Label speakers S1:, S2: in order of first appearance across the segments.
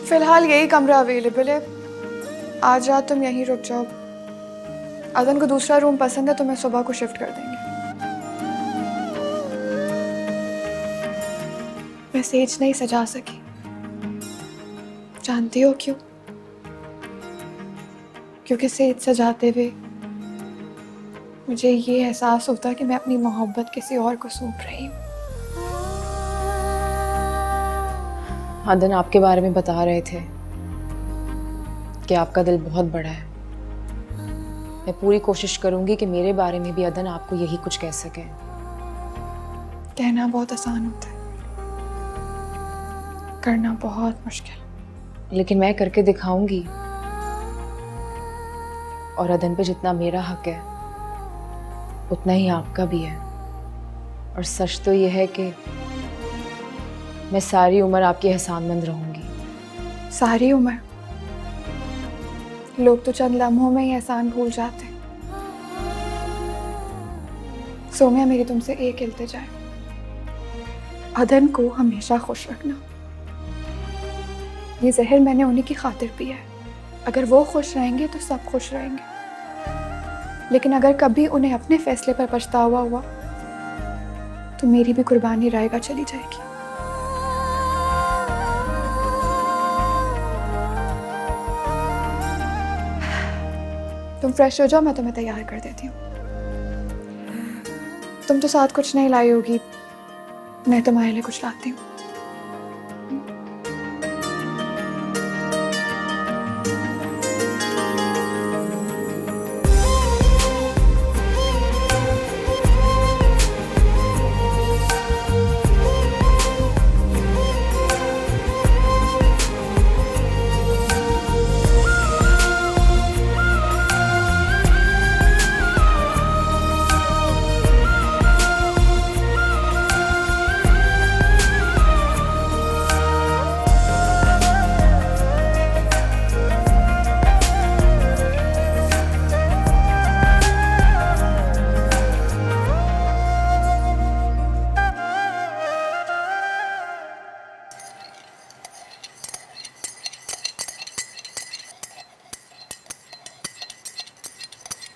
S1: फिलहाल यही कमरा अवेलेबल है, आज रात तुम यहीं रुक जाओ। अदन को दूसरा रूम पसंद है तो मैं सुबह को शिफ्ट कर देंगे। मैं सेज नहीं सजा सकी, जानती हो क्यों? क्योंकि सेज सजाते हुए मुझे ये एहसास होता है कि मैं अपनी मोहब्बत किसी और को सौंप रही हूँ।
S2: अदन आपके बारे में बता रहे थे कि आपका दिल बहुत बड़ा है। मैं पूरी कोशिश करूंगी कि मेरे बारे में भी अदन आपको यही कुछ कह सके।
S1: कहना बहुत आसान होता है, करना बहुत मुश्किल।
S2: लेकिन मैं करके दिखाऊंगी। और अदन पे जितना मेरा हक है उतना ही आपका भी है। और सच तो यह है कि मैं सारी उम्र आपकी एहसानमंद रहूंगी।
S1: सारी उम्र? लोग तो चंद लम्हों में ही एहसान भूल जाते हैं। सोम्या, मेरी तुमसे एक इल्तिजा है, अदन को हमेशा खुश रखना। ये जहर मैंने उन्हीं की खातिर पिया है। अगर वो खुश रहेंगे तो सब खुश रहेंगे, लेकिन अगर कभी उन्हें अपने फैसले पर पछतावा हुआ तो मेरी भी कुर्बानी रायगा चली जाएगी। तुम फ्रेश हो जाओ, मैं तुम्हें तैयार कर देती हूँ। तुम तो साथ कुछ नहीं लाई होगी, मैं तुम्हारे लिए कुछ लाती हूँ।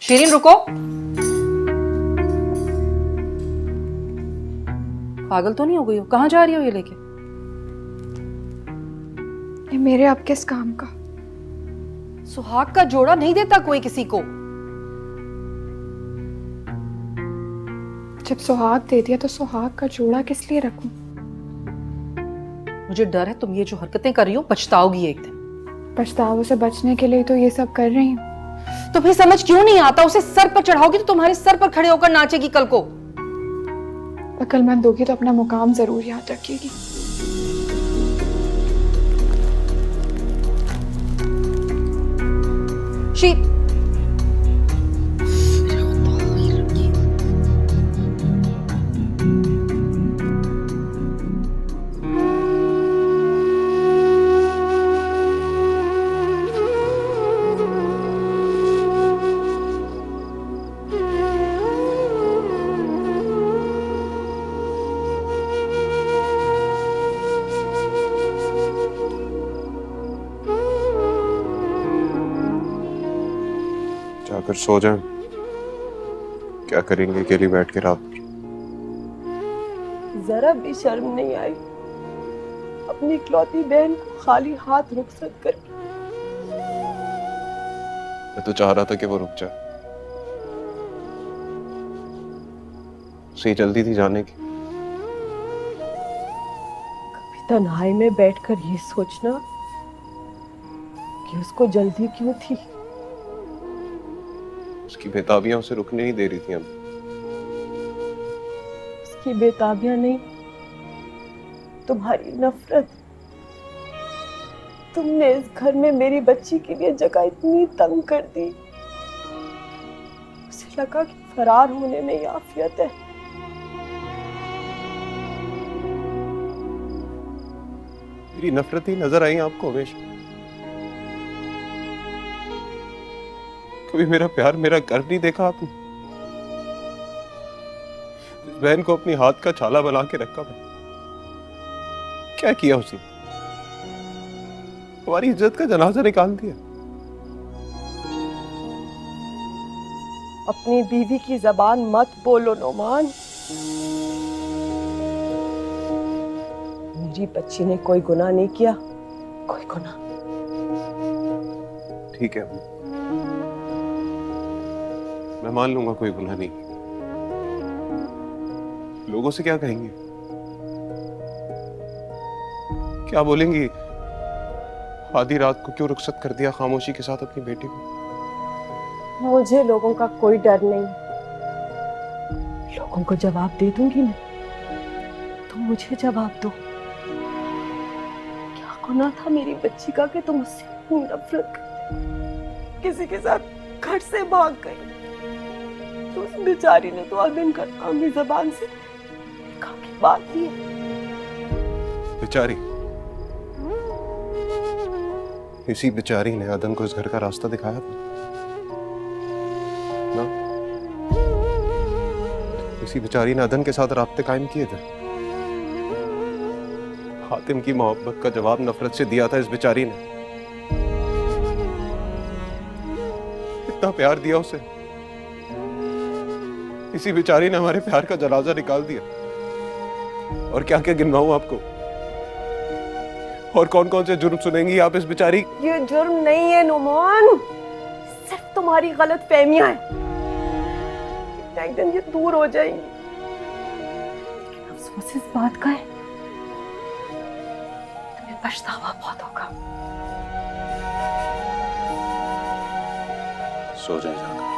S3: शीरीन रुको। पागल तो नहीं हो गई हो? कहाँ जा रही हो ये लेके?
S1: ये मेरे अब किस काम का?
S3: सुहाग का जोड़ा नहीं देता कोई किसी को।
S1: जब सुहाग दे दिया तो सुहाग का जोड़ा किस लिए रखूं?
S3: मुझे डर है तुम ये जो हरकतें कर रही हो पछताओगी एक दिन।
S1: पछतावों से बचने के लिए तो ये सब कर रही हूँ।
S3: तुम्हें समझ क्यों नहीं आता? उसे सर पर चढ़ाओगी तो तुम्हारे सर पर खड़े होकर नाचेगी कल को।
S1: अक्लमंद होगी तो अपना मुकाम जरूर याद रखिएगी।
S3: शी
S4: जाकर सो जाएं। क्या करेंगे अकेली बैठ के रात भर?
S5: जरा भी शर्म नहीं आई अपनी इकलौती बहन को खाली हाथ रुखसत कर।
S4: मैं तो चाह रहा था कि वो रुक जाए, उसे जल्दी थी जाने की।
S5: कभी तन्हाई में बैठकर ये सोचना कि उसको जल्दी क्यों थी।
S4: उसकी बेताबियां उसे रुकने नहीं दे रही थी। अब
S5: उसकी बेताबियां नहीं, तुम्हारी नफरत। तुमने इस घर में मेरी बच्ची के लिए जगह इतनी तंग कर दी, उसे लगा कि फरार होने में ही आफियत है।
S4: मेरी नफरत ही नजर आई आपको हमेशा। कभी मेरा प्यार, मेरा कर नहीं देखा आपने? इस बहन को अपनी हाथ का छाला बना के रखा मैं। क्या किया उसने? हमारी इज्जत का जनाजा निकाल दिया।
S5: अपनी बीवी की जबान मत बोलो नोमान। मेरी बच्ची ने कोई गुनाह नहीं किया, कोई गुनाह।
S4: ठीक है, मैं मान लूंगा कोई गुनाह नहीं। लोगों से क्या कहेंगे, क्या बोलेंगी? आधी रात को क्यों रुखसत कर दिया खामोशी के साथ अपनी बेटी को?
S5: मुझे लोगों का कोई डर नहीं। लोगों को जवाब दे दूंगी मैं, तुम मुझे जवाब दो। क्या गुनाह था मेरी बच्ची का कि तुम उससे इतनी नफरत करते, किसी के साथ घर से भाग गई? तो उस बेचारी ने तो अदन का नाम भी जबान से निकाह की बात की है।
S4: बेचारी? इसी बेचारी ने अदन को इस घर का रास्ता दिखाया था ना? इसी बेचारी ने अदन के साथ राब्ते कायम किए थे। हातिम की मोहब्बत का जवाब नफरत से दिया था इस बेचारी ने। इतना प्यार दिया उसे, इसी बेचारी ने हमारे प्यार का जनाजा निकाल दिया। और क्या क्या गिनवाऊं आपको? और कौन कौन से जुर्म सुनेंगी आप इस बेचारी?
S5: ये जुर्म नहीं है नुमान, सिर्फ तुम्हारी गलत फहमियां हैं। एक दिन ये दूर हो जाएंगी, लेकिन अफसोस इस बात का है तुम्हें पछतावा बहुत होगा।
S4: सो जाए जाकर।